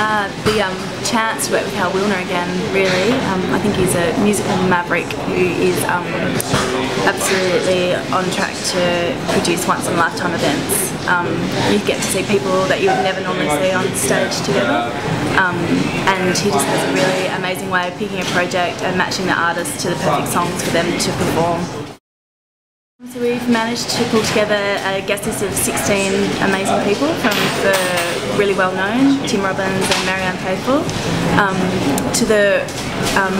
The chance to work with Hal Wilner again, really. I think he's a musical maverick who is absolutely on track to produce once-in-a-lifetime events. You get to see people that you would never normally see on stage together, and he just has a really amazing way of picking a project and matching the artists to the perfect songs for them to perform. So we've managed to pull together a guest list of 16 amazing people, from the really well known Tim Robbins and Marianne Faithfull, to the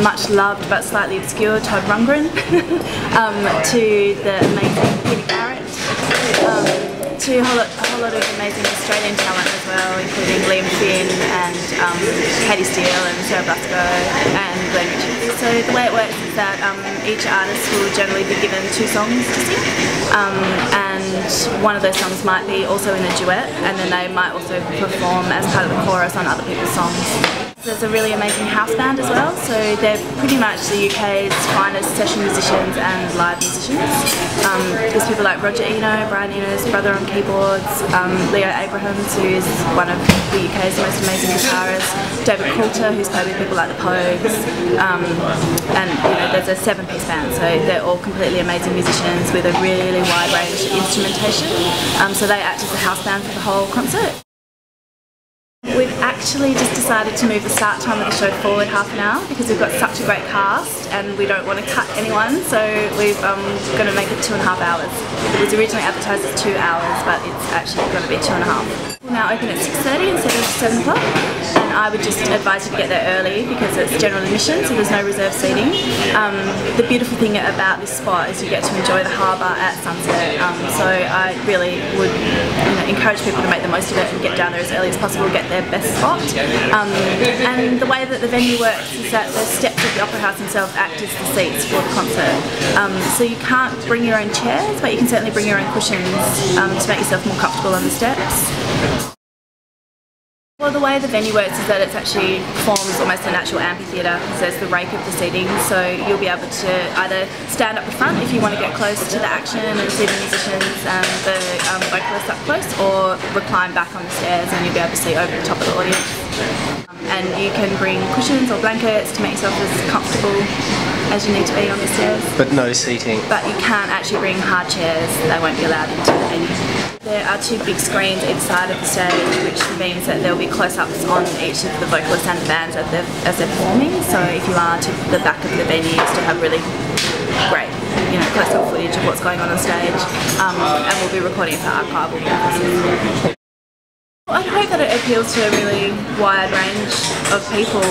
much loved but slightly obscure Todd Rundgren, to the amazing Peter Garrett, to a whole lot of amazing Australian talent as well, including Liam Finn and Katie Steele and Sarah Blasco and Glenn Richards. So the way it works is that each artist will generally be given 2 songs to sing, and one of those songs might be also in a duet, and then they might also perform as part of the chorus on other people's songs. There's a really amazing house band as well, so they're pretty much the UK's finest session musicians and live musicians. There's people like Roger Eno, Brian Eno's brother on keyboards, Leo Abrahams, who's one of the UK's most amazing guitarists, David Coulter, who's played with people like the Pogues, and there's a 7-piece band, so they're all completely amazing musicians with a really wide range of instrumentation, so they act as the house band for the whole concert. We've actually just decided to move the start time of the show forward half an hour because we've got such a great cast and we don't want to cut anyone, so we've going to make it 2.5 hours. It was originally advertised as 2 hours, but it's actually going to be 2.5. We'll now open at 6:30 instead of 7 o'clock, and I would just advise you to get there early because it's general admission, so there's no reserved seating. The beautiful thing about this spot is you get to enjoy the harbour at sunset, so I really would encourage people to make the most of it and get down there as early as possible, get their best spot. And the way that the venue works is that the steps of the Opera House themselves act as the seats for the concert. So you can't bring your own chairs, but you can certainly bring your own cushions to make yourself more comfortable on the steps. Well, the way the venue works is that it actually forms almost an actual amphitheatre, because there's the rake of the seating, so you'll be able to either stand up the front if you want to get close to the action and see the musicians and the vocalists up close, or recline back on the stairs and you'll be able to see over the top of the audience. And you can bring cushions or blankets to make yourself as comfortable as you need to be on the stairs. But no seating. But you can't actually bring hard chairs, they won't be allowed into the venue. There are 2 big screens each side of the stage, which means that there will be close-ups on each of the vocalists and the bands as they're performing. So if you are to the back of the venue, you still have really great, close-up footage of what's going on stage, and we'll be recording it for archival purposes. I hope that it appeals to a really wide range of people,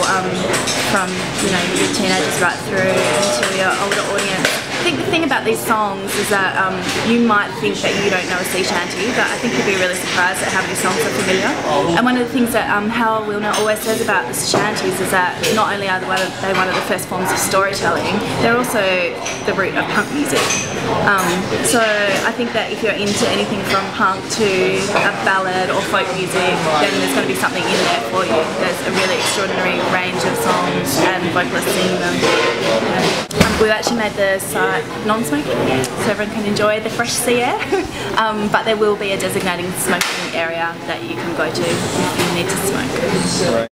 from your teenagers right through into your older audience. I think the thing about these songs is that you might think that you don't know a sea shanty, but I think you'll be really surprised at how many songs are familiar. And one of the things that Hal Wilner always says about the sea shanties is that not only are they one of the first forms of storytelling, they're also the root of punk music. So I think that if you're into anything from punk to a ballad or folk music, then there's going to be something in there for you. There's a really extraordinary range of songs and vocalists singing them. We've actually made the site non-smoking, so everyone can enjoy the fresh sea air, but there will be a designating smoking area that you can go to if you need to smoke.